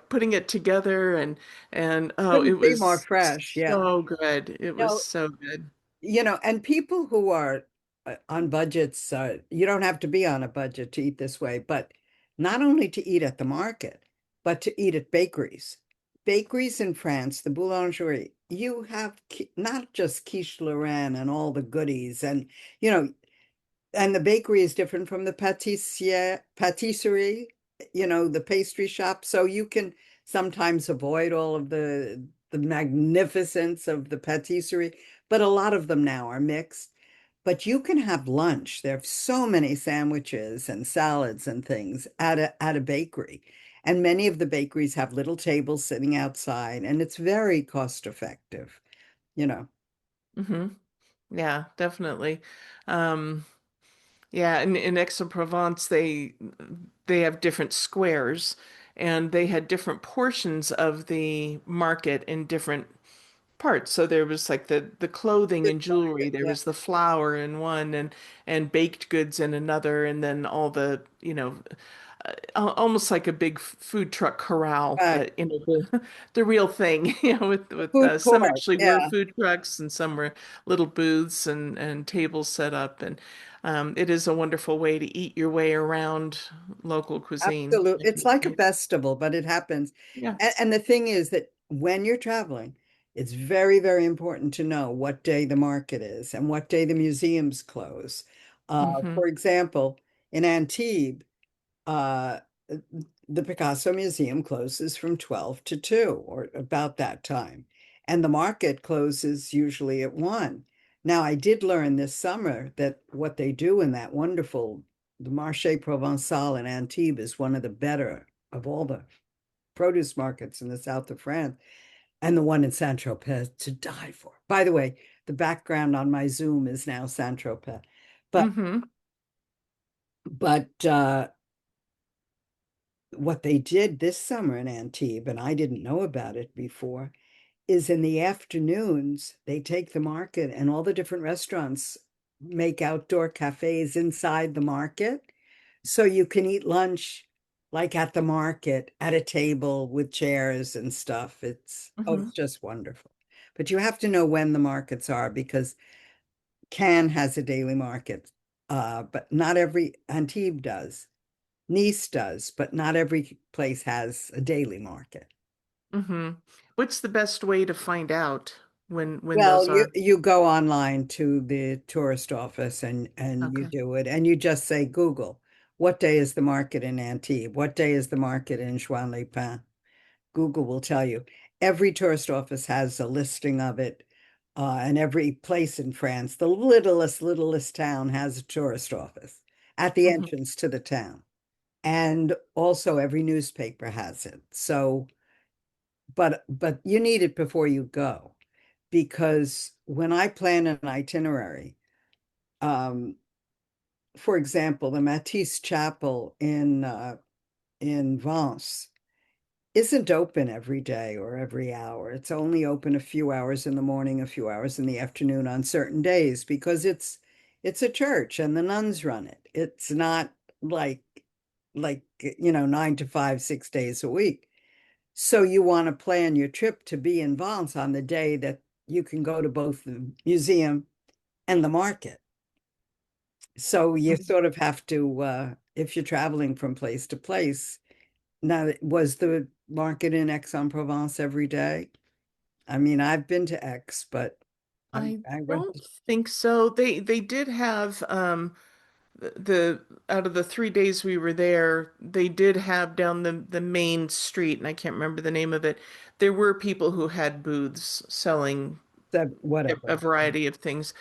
putting it together and oh, it Couldn't be more was fresh. Yeah. so good. It was No, so good. and people who are on budgets, you don't have to be on a budget to eat this way, but not only to eat at the market, but to eat at bakeries. Bakeries in France, the boulangerie, you have not just quiche Lorraine and all the goodies, you know, and the bakery is different from the patisserie, the pastry shop. So you can sometimes avoid all of the magnificence of the patisserie, but a lot of them now are mixed. But you can have lunch. There are so many sandwiches and salads and things at a bakery. And many of the bakeries have little tables sitting outside, and it's very cost effective, you know. Hmm. Yeah, definitely. um yeah, in Aix-en-Provence they have different squares, and they had different portions of the market in different parts. So there was like the clothing Good and jewelry, market, there yeah. was the flour in one, and baked goods in another, and then all the, almost like a big food truck corral, Right. but the real thing, with Food some court, actually were yeah. food trucks and some were little booths and tables set up, and it is a wonderful way to eat your way around local cuisine. Absolutely. It's like a festival, but it happens. Yeah. And the thing is that when you're traveling, it's very, very important to know what day the market is and what day the museums close. Hmm. For example, in Antibes, uh, the Picasso Museum closes from 12 to 2 or about that time. And the market closes usually at 1. Now, I did learn this summer that what they do in that the Marché Provençal in Antibes is one of the better of all the produce markets in the south of France, and the one in Saint-Tropez to die for. By the way, the background on my Zoom is now Saint-Tropez. But Hmm. but what they did this summer in Antibes, and I didn't know about it before, is in the afternoons, they take the market and all the different restaurants make outdoor cafes inside the market. So you can eat lunch like at the market at a table with chairs and stuff. Hmm. It's just wonderful. But you have to know when the markets are because Cannes has a daily market, but not every Antibes does. Nice does, but not every place has a daily market. Hmm. What's the best way to find out when Well, those you are? you go online to the tourist office and you Okay. do it, and you just say Google, what day is the market in Antibes? What day is the market in Juan-les-Pins? Google will tell you. Every tourist office has a listing of it, and every place in France, the littlest town has a tourist office at the Hmm. entrance to the town. And also every newspaper has it. So, but you need it before you go because when I plan an itinerary, um, for example, the Matisse Chapel in Vence isn't open every day or every hour. It's only open a few hours in the morning, a few hours in the afternoon on certain days because it's a church and the nuns run it. It's not like like 9 to 5, 6 days a week. So you want to plan your trip to be in Vence on the day that you can go to both the museum and the market. So you Mhm. sort of have to, if you're traveling from place to place. Now, was the market in Aix-en-Provence every day? I mean, I've been to Aix, but I I went don't think so. They did have the out of the 3 days we were there, they did have down the main street, and I can't remember the name of it. There were people who had booths selling to a whatever. variety of things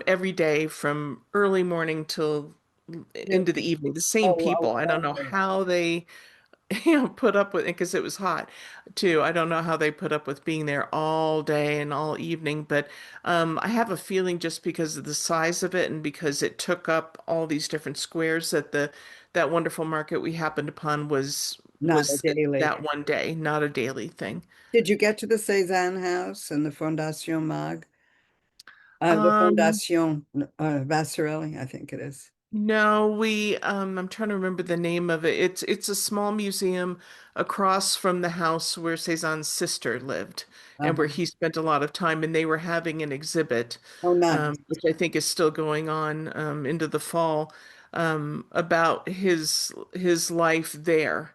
every day from early morning till Yeah. into the evening. The same Oh, people. oh, I don't oh, know oh. how they put up with it because it was hot too. I don't know how they put up with being there all day and all evening, but I have a feeling just because of the size of it and because it took up all these different squares that the that wonderful market we happened upon Not a was daily. that one day, not a daily thing. Did you get to the Cézanne house and the Fondation Mag? The Um, Fondation Vasarely, I think it is. No, I'm trying to remember the name of it. It's a small museum across from the house where Cézanne's sister lived and where Uh-huh. he spent a lot of time, and they were having an exhibit, Oh, nice. which I think is still going on into the fall, about his life there.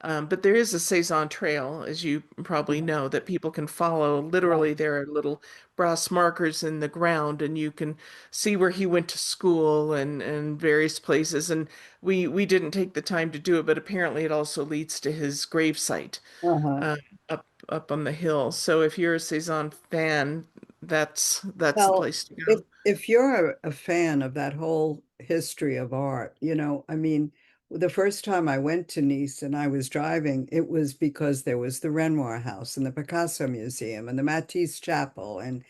But there is a Saison Trail, as you probably know, that people can follow. Right. Literally, there are little brass markers in the ground, and you can see where he went to school and various places. And we didn't take the time to do it, but apparently it also leads to his gravesite Uh-huh. uh, up on the hill. So if you're a Saison fan, that's the Well, place to if go. if you're a fan of that whole history of art, I mean, the first time I went to Nice and I was driving, it was because there was the Renoir House and the Picasso Museum and the Matisse Chapel. And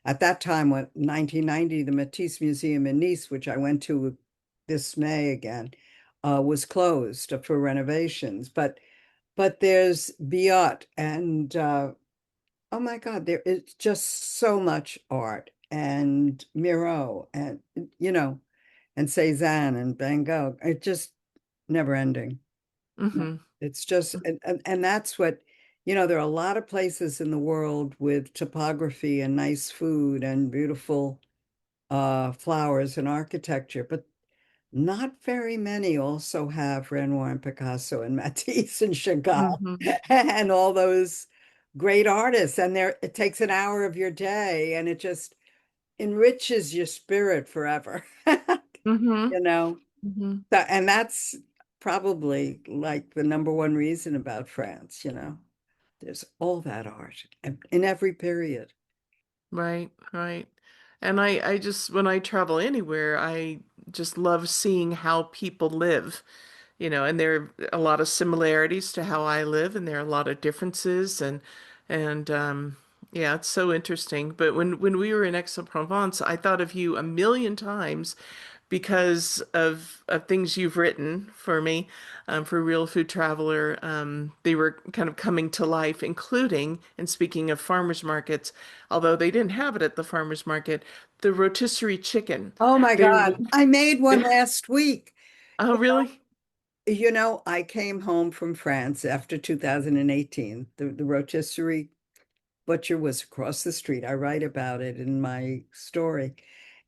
at that time, when 1990, the Matisse Museum in Nice, which I went to this May again, was closed for renovations. But there's Biot and oh my God, there is just so much art and Miro and you know and Cézanne and Van Gogh. It just never ending. No, Hmm. it's just and that's what there are a lot of places in the world with topography and nice food and beautiful flowers and architecture, but not very many also have Renoir and Picasso and Matisse and Chagall Hmm. and all those great artists. And it takes an hour of your day and it just enriches your spirit forever, Hmm. you know? Hmm. And that's probably like the number one reason about France. There's all that art in every period. Right, right. And I just, when I travel anywhere, I just love seeing how people live, and there are a lot of similarities to how I live, and there are a lot of differences, and yeah, it's so interesting. But when we were in Aix-en-Provence, I thought of you a million times because of things you've written for me, for Real Food Traveler. They were kind of coming to life, including, and speaking of farmers markets, although they didn't have it at the farmers market, the rotisserie chicken. Oh my There God. was, I made one last week. oh, really? I came home from France after 2018. The rotisserie butcher was across the street. I write about it in my story.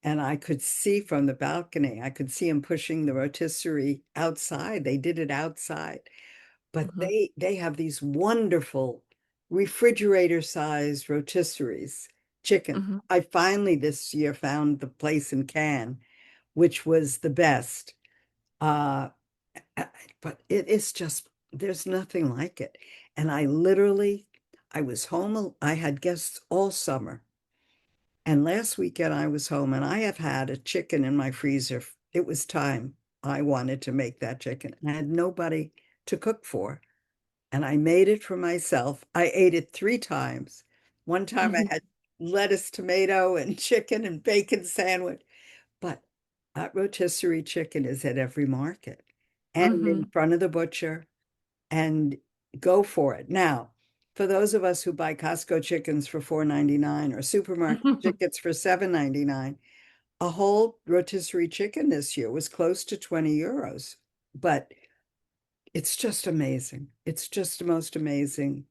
And I could see from the balcony, I could see him pushing the rotisserie outside. They did it outside. But Hmm. they have these wonderful refrigerator-sized rotisseries, chicken. Hmm. I finally this year found the place in Cannes, which was the best. Uh, but it is just, there's nothing like it. And I was home, I had guests all summer. And last weekend I was home and I have had a chicken in my freezer. It was time I wanted to make that chicken. I had nobody to cook for. And I made it for myself. I ate it 3 times. One time I Hmm. had lettuce, tomato, and chicken and bacon sandwich. But That rotisserie chicken is at every market and in Mm-hmm. front of the butcher, and go for it. Now, for those of us who buy Costco chickens for 4.99 or supermarket chickens for 7.99, a whole rotisserie chicken this year was close to 20 euros. But it's just amazing. It's just the most amazing,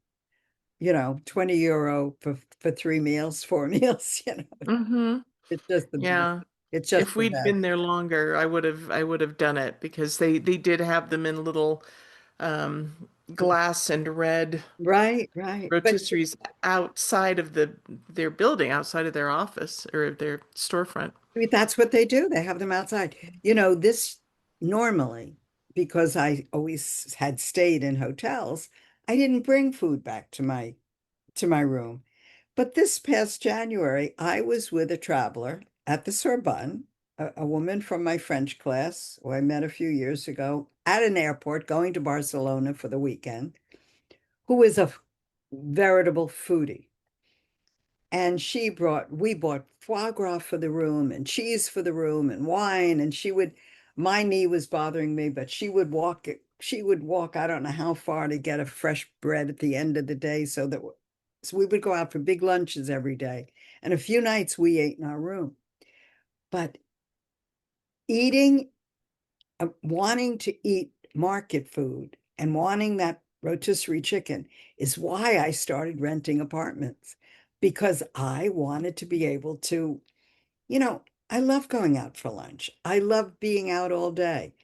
20 euro for 3 meals, 4 meals, Mm-hmm. it's just the best. Yeah. It's just If the we'd best. been there longer, I would have done it because they did have them in little glass and red Right, right. But rotisseries outside of their building, outside of their office or their storefront. I mean, that's what they do. They have them outside. This normally, because I always had stayed in hotels, I didn't bring food back to my room. But this past January, I was with a traveler at the Sorbonne, a woman from my French class who I met a few years ago at an airport going to Barcelona for the weekend, who is a veritable foodie. And we bought foie gras for the room and cheese for the room and wine. And my knee was bothering me, but she would walk, I don't know how far to get a fresh bread at the end of the day so we would go out for big lunches every day. And a few nights we ate in our room. But eating, wanting to eat market food and wanting that rotisserie chicken is why I started renting apartments, because I wanted to be able to, you know, I love going out for lunch. I love being out all day.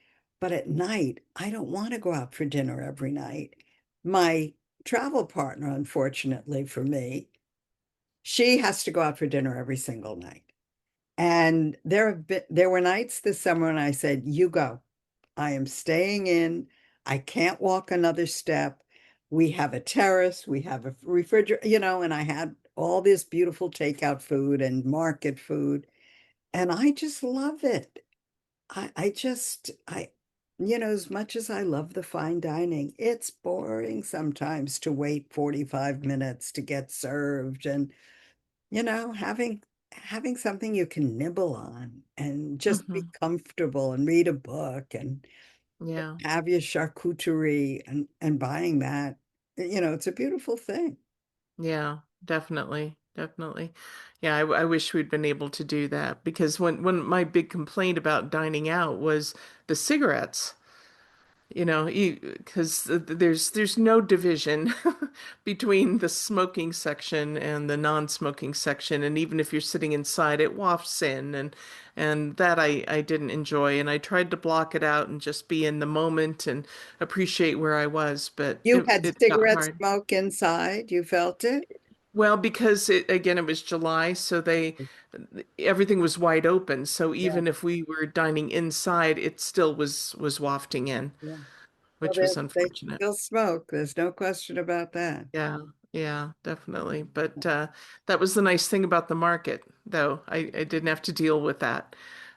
But at night, I don't want to go out for dinner every night. My travel partner, unfortunately for me, she has to go out for dinner every single night. And there were nights this summer when I said, "You go. I am staying in. I can't walk another step. We have a terrace, we have a refrigerator, and I had all this beautiful takeout food and market food. And I just love it. As much as I love the fine dining, it's boring sometimes to wait 45 minutes to get served. And, having something you can nibble on and just be Hmm. comfortable and read a book and Yeah. have your charcuterie and buying that, it's a beautiful thing. Yeah, definitely. Definitely. Yeah, I wish we'd been able to do that because when my big complaint about dining out was the cigarettes. Because there's no division between the smoking section and the non-smoking section, and even if you're sitting inside, it wafts in, and that I didn't enjoy, and I tried to block it out and just be in the moment and appreciate where I was, but You it had it got cigarette hard. smoke inside, you felt it? Well, because it was July, so everything was wide open, so Yeah, even if we were dining inside, it still was wafting in, yeah. Well, which was they unfortunate. still smoke. There's no question about that. Yeah, yeah, definitely. But that was the nice thing about the market, though. I didn't have to deal with that.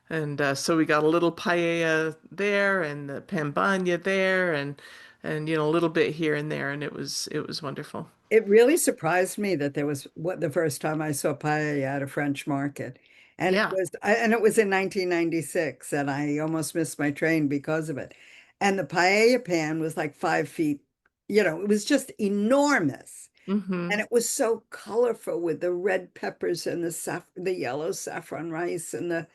And so we got a little paella there and the pambagna there and a little bit here and there and it was wonderful. It really surprised me that there was what the first time I saw paella at a French market. Yeah. And it was in 1996, and I almost missed my train because of it. And the paella pan was like 5 feet, it was just enormous. Mm-hmm. And it was so colorful with the red peppers and the yellow saffron rice and the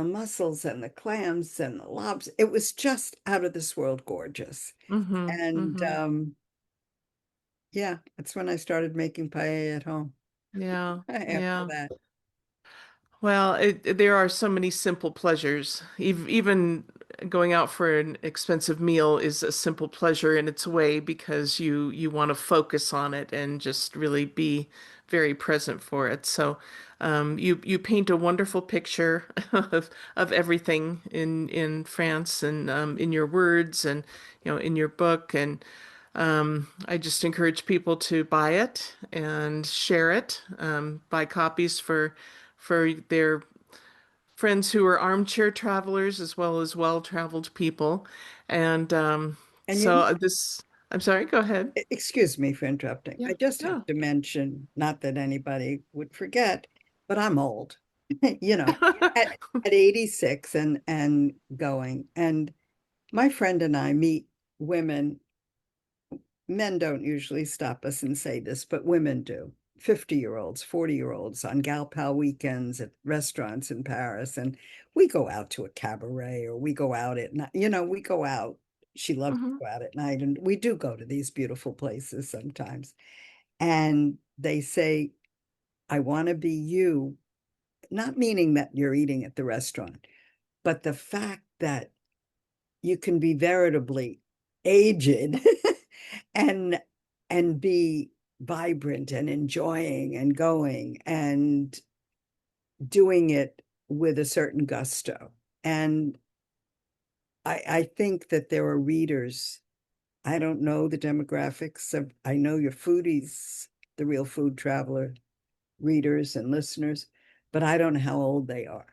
mussels and the clams and the lobs. It was just out of this world gorgeous. Mm-hmm. And Mm-hmm. yeah, that's when I started making paella at home Yeah. after Yeah. that. Well, there are so many simple pleasures. Even going out for an expensive meal is a simple pleasure in its way because you want to focus on it and just really be very present for it. So, you paint a wonderful picture of everything in France and in your words and in your book and I just encourage people to buy it and share it, buy copies for their friends who are armchair travelers as well as well-traveled people. And And so I'm sorry, go ahead. excuse me for interrupting. Yeah, I just have yeah. to mention, not that anybody would forget, but I'm old. you know, at 86 and going. And my friend and I meet women. Men don't usually stop us and say this, but women do. 50-year-olds, 40-year-olds on gal pal weekends at restaurants in Paris. And we go out to a cabaret or we go out at night. We go out. She loves to Mhm. go out at night. And we do go to these beautiful places sometimes. And they say, I want to be you, not meaning that you're eating at the restaurant, but the fact that you can be veritably aged and be vibrant and enjoying and going and doing it with a certain gusto. And I think that there are readers. I don't know the demographics of, I know your foodies, the Real Food Traveler readers and listeners, but I don't know how old they are.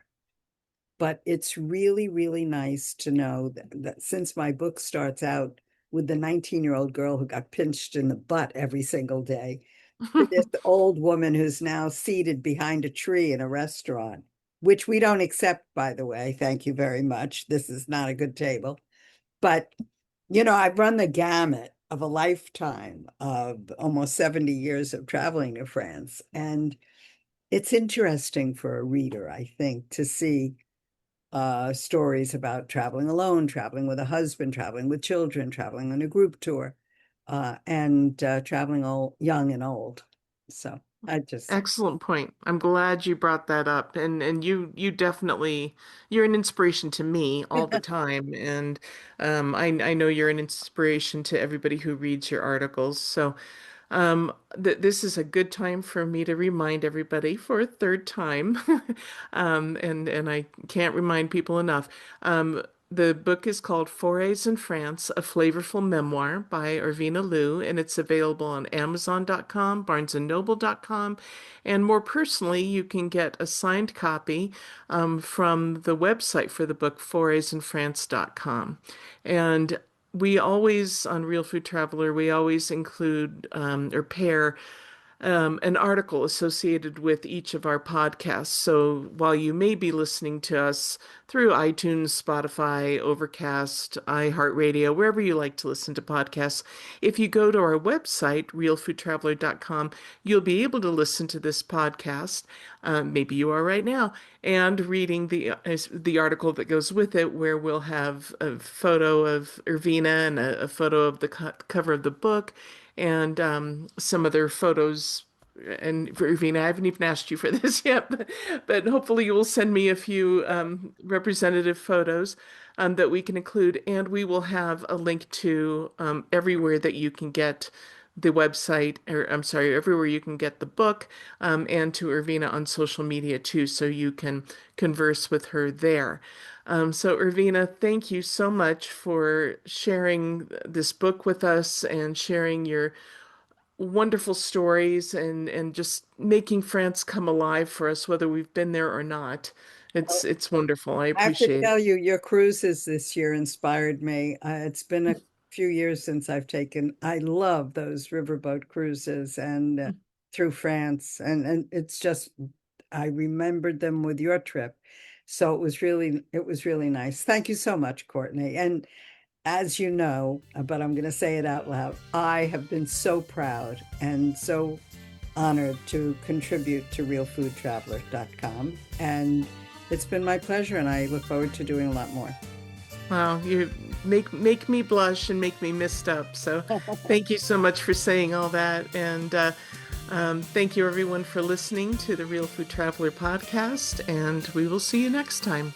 But it's really, really nice to know that since my book starts out with the 19-year-old girl who got pinched in the butt every single day, to this old woman who's now seated behind a tree in a restaurant, which we don't accept, by the way. Thank you very much. This is not a good table. But, I've run the gamut of a lifetime of almost 70 years of traveling to France. And it's interesting for a reader, I think, to see stories about traveling alone, traveling with a husband, traveling with children, traveling on a group tour, and traveling all young and old. So I just, Excellent point. I'm glad you brought that up. And you definitely you're an inspiration to me all the time. And I know you're an inspiration to everybody who reads your articles. So th this is a good time for me to remind everybody for a third time. And I can't remind people enough. The book is called Forays in France, A Flavorful Memoir by Irvina Lew, and it's available on Amazon.com, BarnesandNoble.com, and more personally, you can get a signed copy from the website for the book, ForaysInFrance.com. And we always, on Real Food Traveler, we always include or pair an article associated with each of our podcasts. So while you may be listening to us through iTunes, Spotify, Overcast, iHeartRadio, wherever you like to listen to podcasts, if you go to our website, realfoodtraveler.com, you'll be able to listen to this podcast. Maybe you are right now, and reading the article that goes with it, where we'll have a photo of Irvina and a photo of the cover of the book and some other photos. And Irvina, I haven't even asked you for this yet, but hopefully you will send me a few representative photos that we can include. And we will have a link to everywhere that you can get the website, or I'm sorry, everywhere you can get the book, and to Irvina on social media too, so you can converse with her there. So, Irvina, thank you so much for sharing this book with us and sharing your wonderful stories and just making France come alive for us, whether we've been there or not. It's wonderful. I I have to appreciate it. tell you, your cruises this year inspired me. It's been a few years since I've taken. I love those riverboat cruises and through France, and it's just I remembered them with your trip, so it was really nice. Thank you so much, Courtney. And as you know, but I'm going to say it out loud, I have been so proud and so honored to contribute to realfoodtraveler.com. And it's been my pleasure, and I look forward to doing a lot more. Wow, you make me blush and make me mist up. So, thank you so much for saying all that, and thank you everyone for listening to the Real Food Traveler podcast. And we will see you next time.